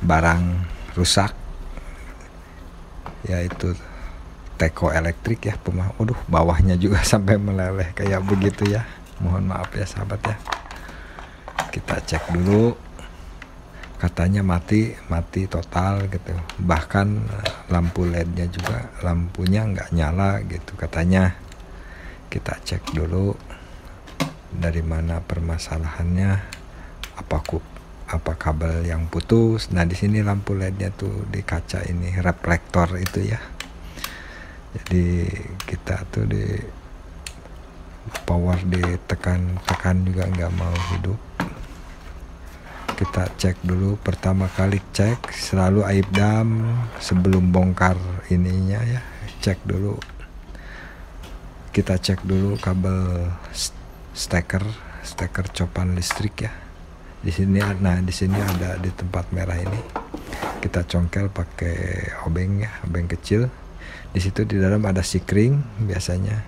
barang rusak, yaitu teko elektrik ya. Waduh, bawahnya juga sampai meleleh kayak begitu ya. Mohon maaf ya sahabat ya. Kita cek dulu, katanya mati total gitu. Bahkan lampu LED-nya juga, lampunya nggak nyala gitu katanya. Kita cek dulu dari mana permasalahannya, apa kabel yang putus. Nah, di sini lampu LED-nya tuh di kaca ini, reflektor itu ya. Jadi kita tuh di power ditekan juga nggak mau hidup. Kita cek dulu, pertama kali cek selalu aibdam sebelum bongkar ininya ya. Cek dulu, kita cek dulu kabel steker copan listrik ya. Di sini ada di tempat merah ini. Kita congkel pakai obeng ya, obeng kecil. Di situ di dalam ada sikring, biasanya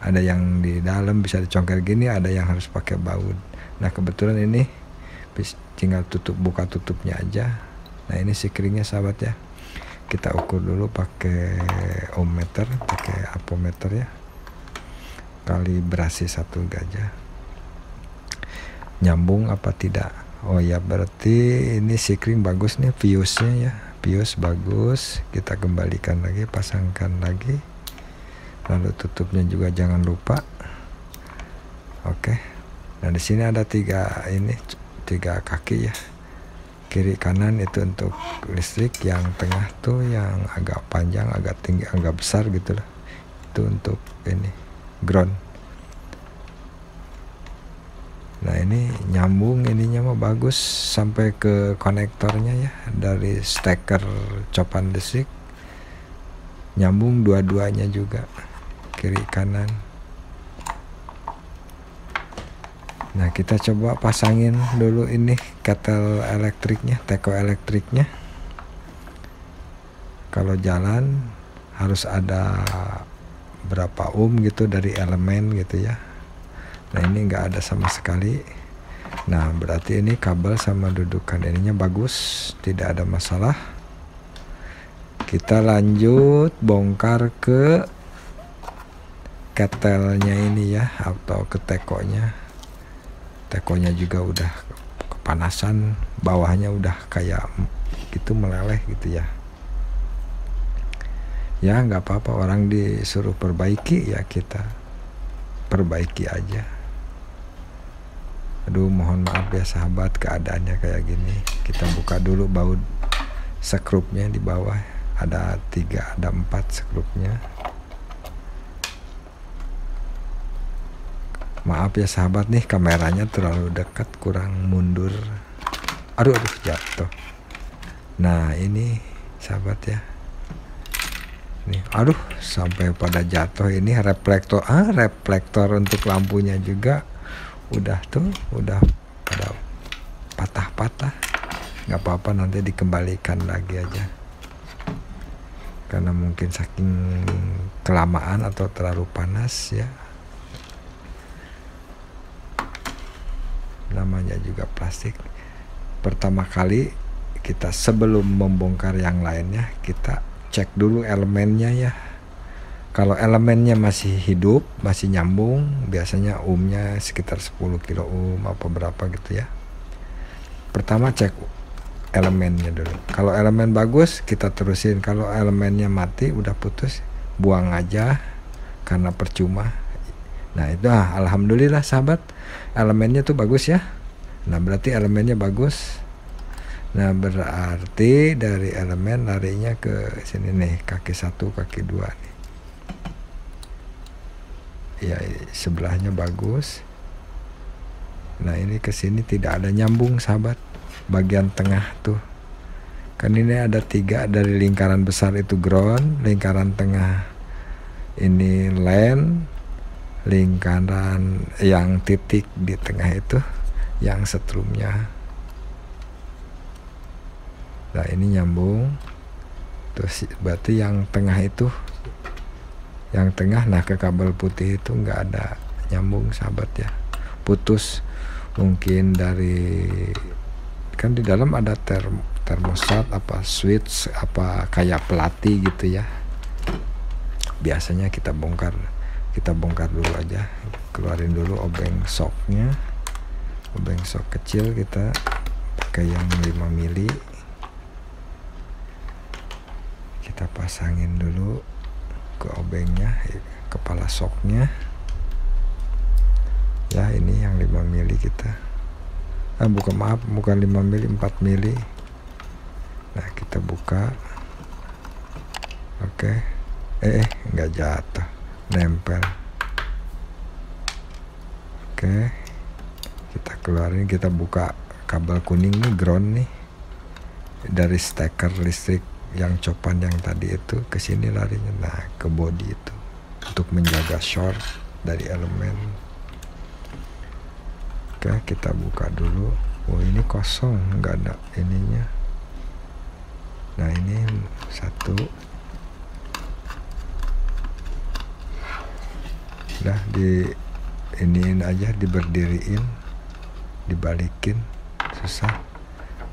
ada yang di dalam bisa dicongkel gini, ada yang harus pakai baut. Nah, kebetulan ini tinggal buka tutupnya aja. Nah, ini sikringnya sahabat ya. Kita ukur dulu pakai ohmmeter, pakai ampermeter ya. Kalibrasi 1 gajah. Nyambung apa tidak? Oh ya, berarti ini sikring bagus nih, fuse-nya ya. Fuse bagus. Kita kembalikan lagi, pasangkan lagi. Lalu tutupnya juga jangan lupa. Oke. Nah, di sini ada 3 kaki ya, kiri kanan itu untuk listrik, yang tengah tuh yang agak panjang, agak tinggi, agak besar gitu lah, itu untuk ini ground. Nah, ini nyambung, ininya mah bagus sampai ke konektornya ya, dari steker copan listrik nyambung dua-duanya juga, kiri kanan. Nah, kita coba pasangin dulu ini kettle elektriknya, teko elektriknya. Kalau jalan harus ada berapa ohm gitu dari elemen gitu ya. Nah, ini nggak ada sama sekali. Nah, berarti ini kabel sama dudukan ininya bagus, tidak ada masalah. Kita lanjut bongkar ke kettlenya ini ya, atau ke tekonya. Tekonya juga udah kepanasan, bawahnya udah kayak gitu meleleh gitu ya. Ya nggak apa-apa, orang disuruh perbaiki ya kita perbaiki aja. Aduh, mohon maaf ya sahabat, keadaannya kayak gini. Kita buka dulu baut skrupnya di bawah, ada 4 skrupnya. Maaf ya sahabat nih, kameranya terlalu dekat, kurang mundur. Aduh jatuh. Nah, ini sahabat ya. Nih, aduh sampai pada jatuh. Ini reflektor, reflektor untuk lampunya juga udah pada patah-patah. Nggak apa-apa, nanti dikembalikan lagi aja. Karena mungkin saking kelamaan atau terlalu panas ya. Namanya juga plastik. Pertama kali kita sebelum membongkar yang lainnya, kita cek dulu elemennya ya. Kalau elemennya masih hidup, masih nyambung, biasanya ohmnya sekitar 10 kilo ohm apa berapa gitu ya. Pertama cek elemennya dulu. Kalau elemen bagus, kita terusin. Kalau elemennya mati, udah putus, buang aja karena percuma. Nah, itu alhamdulillah sahabat, elemennya tuh bagus ya. Nah, berarti elemennya bagus. Nah, berarti dari elemen larinya ke sini nih, kaki 1, kaki 2 nih. Ya, sebelahnya bagus. Nah, ini ke sini tidak ada nyambung sahabat. Bagian tengah tuh. Kan ini ada 3, dari lingkaran besar itu ground, lingkaran tengah ini LAN, lingkaran yang titik di tengah itu yang setrumnya. Nah, ini nyambung. Terus berarti yang tengah itu, yang tengah, nah ke kabel putih itu nggak ada nyambung sahabat ya, putus. Mungkin dari, kan di dalam ada termostat, apa switch, apa kayak pelati gitu ya. Biasanya kita bongkar dulu aja, keluarin dulu obeng shocknya, obeng shock kecil kita pakai yang 5 mili, kita pasangin dulu ke obengnya, kepala shocknya ya. Ini yang 5 mili kita, bukan 5 mili, 4 mili. Nah kita buka, oke. Nggak jatuh, nempel. Oke, kita keluarin, kita buka kabel kuning nih, ground nih, dari steker listrik yang copan yang tadi itu ke sini larinya, nah ke body itu untuk menjaga short dari elemen. Oke, kita buka dulu. Oh ini kosong, nggak ada ininya. Nah ini satu, udah di iniin aja, diberdiriin, dibalikin, susah.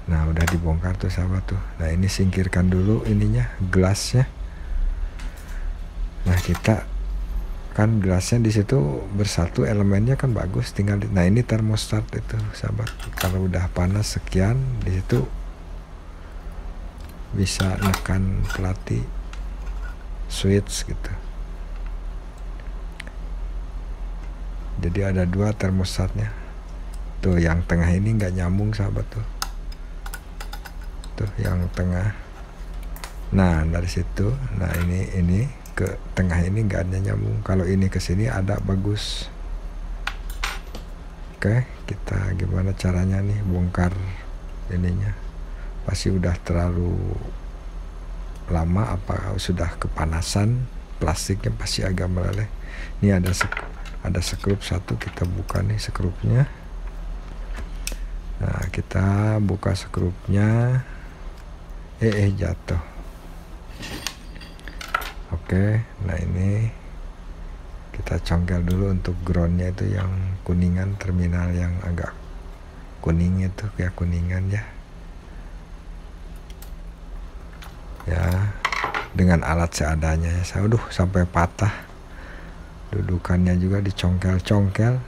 Nah udah dibongkar tuh sahabat tuh. Nah ini singkirkan dulu ininya, gelasnya. Nah kita kan gelasnya di situ bersatu, elemennya kan bagus, tinggal nah ini termostat itu sahabat. Kalau udah panas sekian, di situ bisa nekan pelati switch gitu. Jadi ada 2 termostatnya tuh. Yang tengah ini nggak nyambung sahabat tuh, yang tengah. Nah dari situ, nah ini ke tengah ini nggak ada nyambung. Kalau ini ke sini ada, bagus. Oke, kita gimana caranya nih bongkar ininya? Pasti udah terlalu lama, apa sudah kepanasan, plastiknya pasti agak meleleh. Ini ada skrup satu, kita buka nih skrupnya. Nah kita buka skrupnya, jatuh. Oke, nah ini kita congkel dulu untuk groundnya itu yang kuningan, terminal yang agak kuning itu, kayak kuningan ya. Ya dengan alat seadanya ya. Aduh sampai patah, dudukannya juga dicongkel-congkel,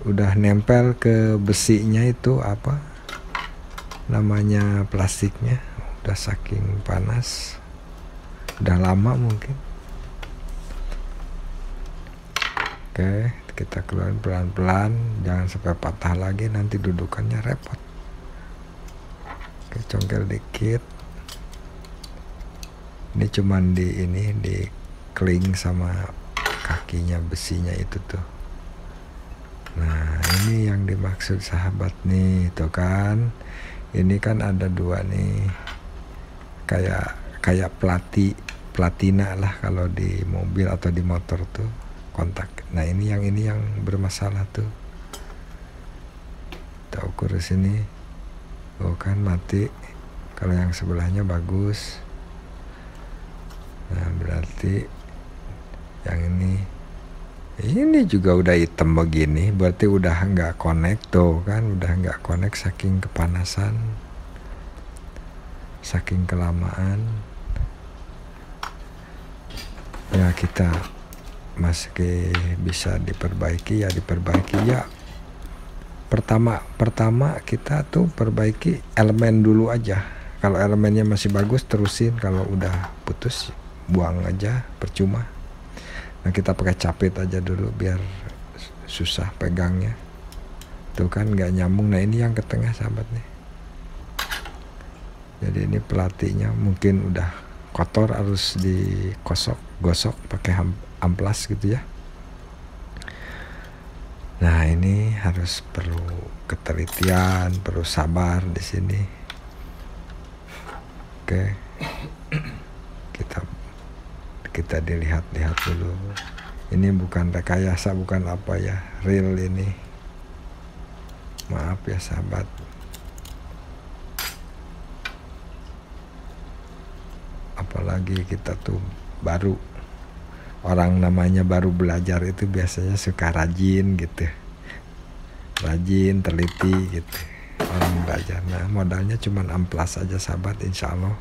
udah nempel ke besinya itu, apa namanya, plastiknya udah saking panas, udah lama mungkin. Oke, kita keluarin pelan-pelan, jangan sampai patah lagi, nanti dudukannya repot. Oke, congkel dikit. Ini cuman di kling sama kakinya besinya itu tuh. Nah ini yang dimaksud sahabat nih, tuh kan. Ini kan ada 2 nih, kayak platina lah kalau di mobil atau di motor tuh, kontak. Nah ini yang bermasalah tuh. Kita ukur di sini. Oh kan mati. Kalau yang sebelahnya bagus. Nah berarti yang ini juga udah hitam begini, berarti udah nggak connect tuh kan, udah nggak connect saking kepanasan, saking kelamaan. Ya kita masih bisa diperbaiki ya, pertama kita tuh perbaiki elemen dulu aja. Kalau elemennya masih bagus terusin, kalau udah putus buang aja, percuma. Nah kita pakai capit aja dulu biar susah pegangnya. Tuh kan nggak nyambung. Nah ini yang ke tengah sahabat nih. Jadi ini pelatinya mungkin udah kotor, harus gosok pakai amplas gitu ya. Nah ini harus perlu ketelitian, perlu sabar di sini. Oke, kita dilihat-lihat dulu. Ini bukan rekayasa, bukan apa ya, real ini. Maaf ya sahabat. Apalagi kita tuh baru, orang namanya baru belajar itu biasanya suka rajin gitu, rajin, teliti gitu. orang belajar. Nah modalnya cuma amplas aja sahabat, insya Allah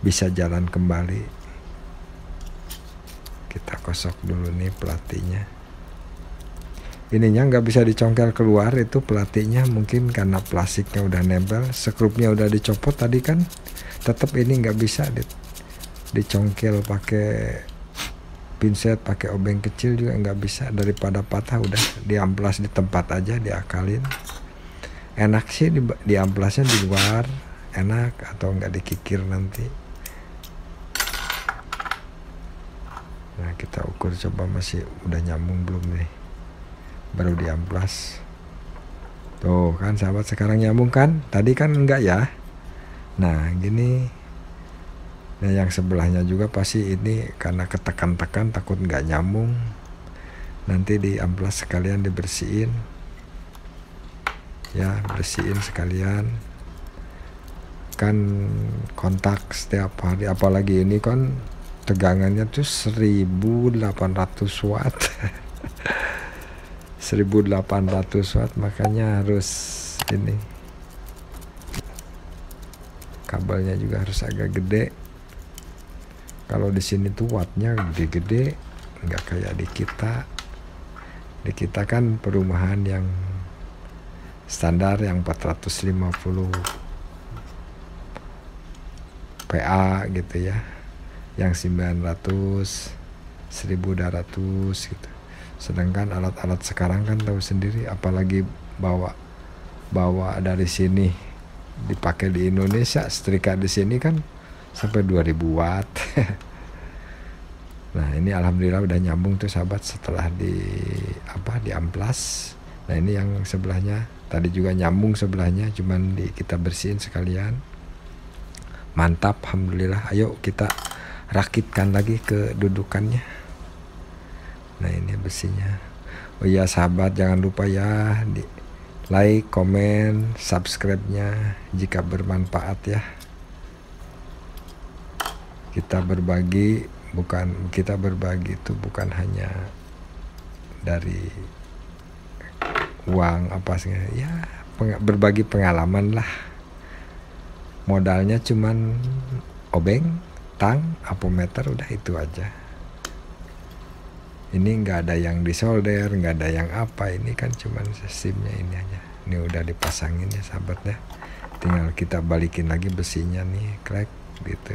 bisa jalan kembali. Kita kosok dulu nih pelatihnya. Ininya nggak bisa dicongkel keluar itu pelatihnya, mungkin karena plastiknya udah nempel, skrupnya udah dicopot tadi kan, tetap ini nggak bisa dicongkel pakai pinset, pakai obeng kecil juga nggak bisa, daripada patah udah diamplas di tempat aja, diakalin. Enak sih diamplasnya di luar, enak, atau nggak dikikir nanti. Nah kita ukur coba masih udah nyambung belum nih, baru diamplas. Tuh kan sahabat, sekarang nyambung kan, tadi kan enggak ya. Nah gini. Nah yang sebelahnya juga pasti ini karena ketekan-tekan takut nggak nyambung, nanti diamplas sekalian dibersihin ya, bersihin sekalian kan, kontak setiap hari, apalagi ini kan tegangannya tuh 1800 watt 1800 watt, makanya harus ini kabelnya juga harus agak gede. Kalau di sini tuh wattnya gede-gede, nggak kayak di kita. Di kita kan perumahan yang standar yang 450 PA gitu ya, yang 900, 1200 gitu. Sedangkan alat-alat sekarang kan tahu sendiri, apalagi bawa dari sini dipakai di Indonesia, setrika di sini kan sampai 2000 watt. Nah ini alhamdulillah udah nyambung tuh sahabat setelah diamplas. Nah ini yang sebelahnya tadi juga nyambung sebelahnya, cuman kita bersihin sekalian. Mantap, alhamdulillah. Ayo kita rakitkan lagi kedudukannya. Nah ini besinya. Oh iya sahabat, jangan lupa ya di like, komen, subscribe-nya jika bermanfaat ya. Kita berbagi itu bukan hanya dari uang apa sih ya, berbagi pengalaman lah. Modalnya cuman obeng, tang, apometer, udah itu aja. Ini nggak ada yang disolder, nggak ada yang apa, ini kan cuman sistemnya ini aja. Ini udah dipasangin ya sahabat ya, tinggal kita balikin lagi besinya nih, klek gitu.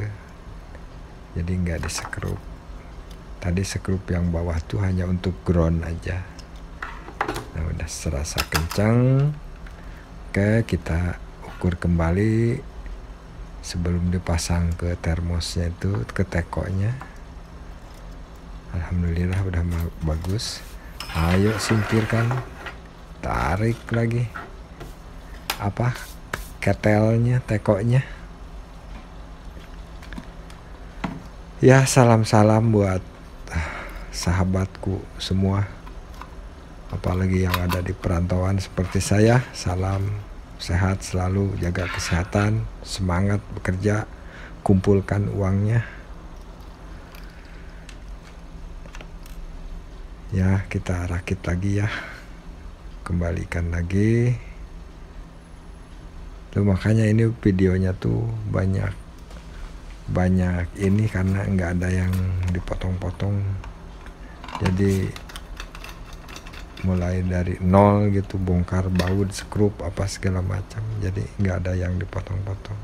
Jadi nggak disekrup. Tadi sekrup yang bawah tuh hanya untuk ground aja. Nah udah serasa kencang. Oke, kita ukur kembali sebelum dipasang ke termosnya itu, ke tekonya. Alhamdulillah udah bagus. Ayo singkirkan, tarik lagi ketelnya, tekonya. Ya salam-salam buat sahabatku semua, apalagi yang ada di perantauan seperti saya. Salam sehat selalu, jaga kesehatan, semangat bekerja, kumpulkan uangnya. Ya kita rakit lagi ya, kembalikan lagi. Tuh makanya ini videonya tuh banyak ini karena nggak ada yang dipotong-potong, jadi mulai dari nol gitu, bongkar baut, skrup apa segala macam, jadi nggak ada yang dipotong-potong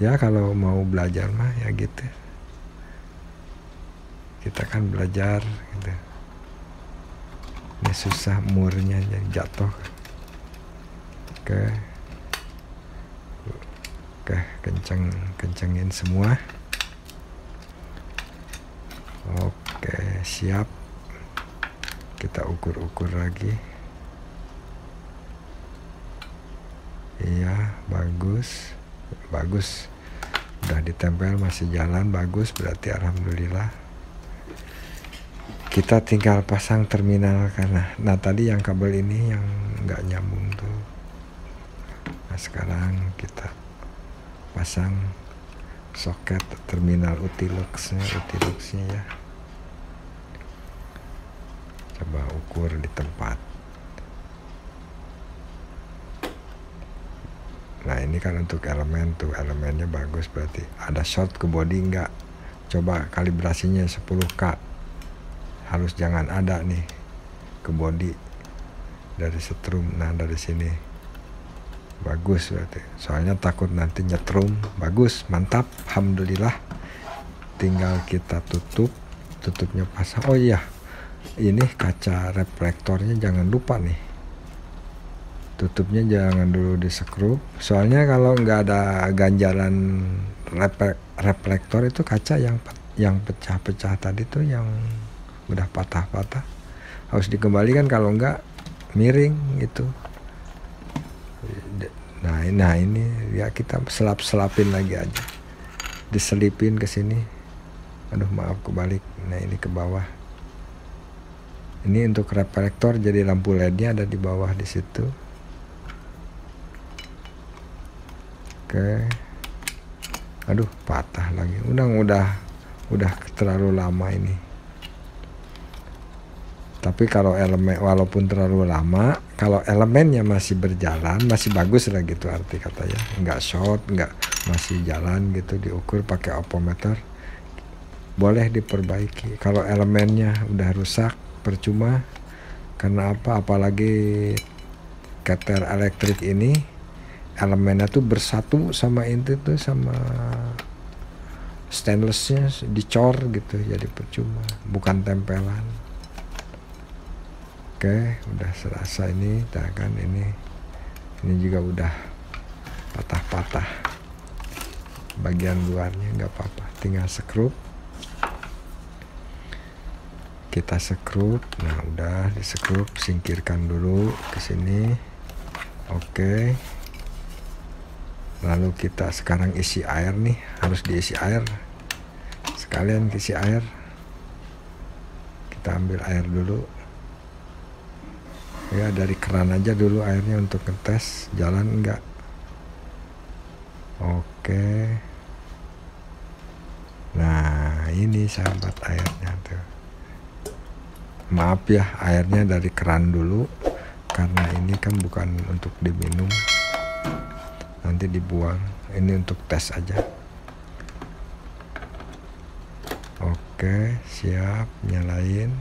ya. Kalau mau belajar mah ya gitu, kita kan belajar gitu. Ini susah murnya jadi jatuh. Oke, kencengin semua. Oke, siap. Kita ukur-ukur lagi. Iya, bagus. Udah ditempel, masih jalan, bagus. Berarti alhamdulillah. Kita tinggal pasang terminal karena, nah tadi yang kabel ini yang nggak nyambung tuh. Nah sekarang kita pasang soket terminal Utiluxnya ya. Coba ukur di tempat. Nah ini kan untuk elemen tuh, elemennya bagus, berarti ada short ke body enggak. Coba kalibrasinya 10K, harus jangan ada nih ke body dari setrum. Nah dari sini bagus berarti, soalnya takut nanti nyetrum. Bagus, mantap, alhamdulillah. Tinggal kita tutup, tutupnya pasang. Oh iya, ini kaca reflektornya jangan lupa nih, tutupnya jangan dulu disekrup, soalnya kalau nggak ada ganjalan reflektor itu kaca yang pecah-pecah tadi tuh, yang udah patah-patah harus dikembalikan, kalau nggak miring gitu. Nah ini ya kita selapin lagi aja, diselipin ke sini. Aduh maaf, kebalik. Nah ini ke bawah, ini untuk reflektor, jadi lampu LED-nya ada di bawah di situ. Oke. Aduh patah lagi, udah terlalu lama ini. Tapi kalau elemen, walaupun terlalu lama, kalau elemennya masih berjalan, masih bagus lah gitu arti katanya, nggak short, nggak, masih jalan gitu, diukur pakai odometer, boleh diperbaiki. Kalau elemennya udah rusak, percuma. Karena apa? Apalagi keter elektrik ini elemennya tuh bersatu sama inti tuh, sama stainlessnya dicor gitu, jadi percuma, bukan tempelan. Oke, udah serasa ini, kan ini juga udah patah-patah bagian luarnya, nggak apa-apa, tinggal sekrup. Kita sekrup. Nah udah disekrup, singkirkan dulu ke sini. Oke. Lalu kita sekarang isi air nih, harus diisi air, sekalian isi air. Kita ambil air dulu ya, dari keran aja dulu airnya untuk ngetes jalan enggak. Oke. Nah ini sahabat airnya tuh. Maaf ya, airnya dari keran dulu, karena ini kan bukan untuk diminum, nanti dibuang. Ini untuk tes aja. Oke, siap, nyalain,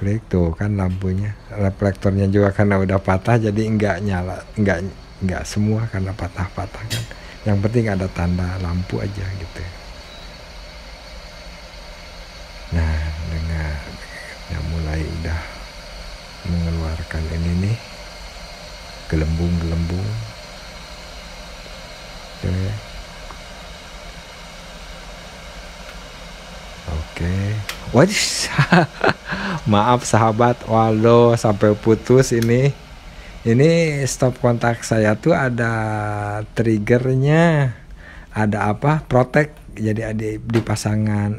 klik tuh kan lampunya, reflektornya juga karena udah patah jadi enggak nyala, enggak semua karena patah-patah kan. Yang penting ada tanda lampu aja gitu. Nah dengan yang mulai udah mengeluarkan ini nih, gelembung-gelembung. Oke. Waduh, maaf sahabat, waduh sampai putus ini. Ini stop kontak saya tuh ada triggernya, ada apa? Protect. Jadi ada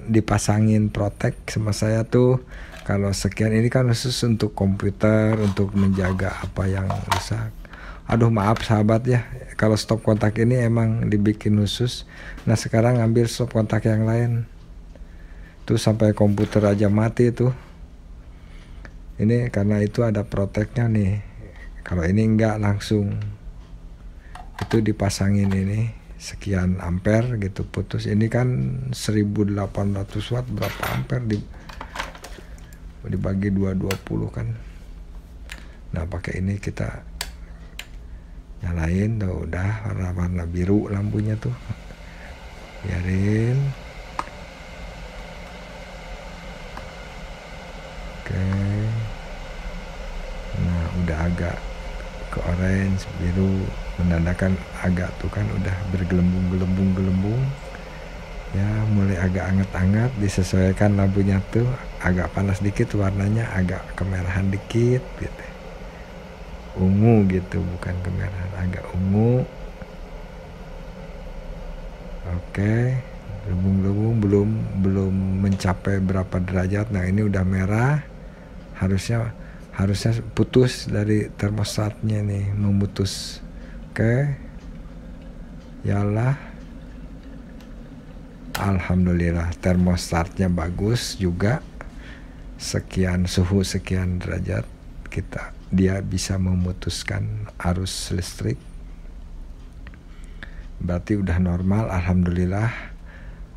dipasangin protect sama saya tuh. Kalau sekian, ini kan khusus untuk komputer, untuk menjaga apa yang rusak. Aduh maaf sahabat ya, kalau stop kontak ini emang dibikin khusus. Nah sekarang ambil stop kontak yang lain tuh, sampai komputer aja mati tuh. Ini karena itu ada protectnya nih. Kalau ini enggak, langsung itu dipasangin ini sekian ampere gitu, putus. Ini kan 1800 watt, berapa ampere dibagi 220 kan. Nah pakai ini kita nyalain tuh, udah warna biru lampunya tuh, biarin. Oke. Nah udah agak ke orange biru, menandakan agak tuh kan udah bergelembung ya, mulai agak anget-anget. Disesuaikan lampunya tuh, agak panas dikit warnanya, agak kemerahan dikit gitu, ungu gitu, bukan kemerahan, agak ungu. Oke, gelembung-gelembung, belum mencapai berapa derajat. Nah ini udah merah, harusnya putus dari termostatnya nih, memutus. Oke, yalah, alhamdulillah termostatnya bagus juga. Sekian suhu, sekian derajat, dia bisa memutuskan arus listrik. berarti udah normal.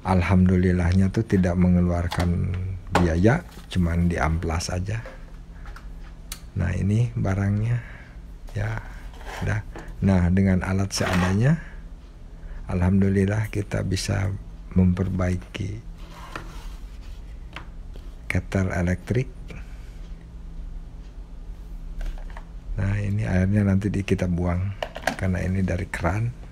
Alhamdulillahnya tuh tidak mengeluarkan biaya, cuman di amplas aja. Nah ini barangnya ya udah. Nah dengan alat seadanya alhamdulillah kita bisa memperbaiki kettle elektrik. Nah ini airnya nanti kita buang karena ini dari keran.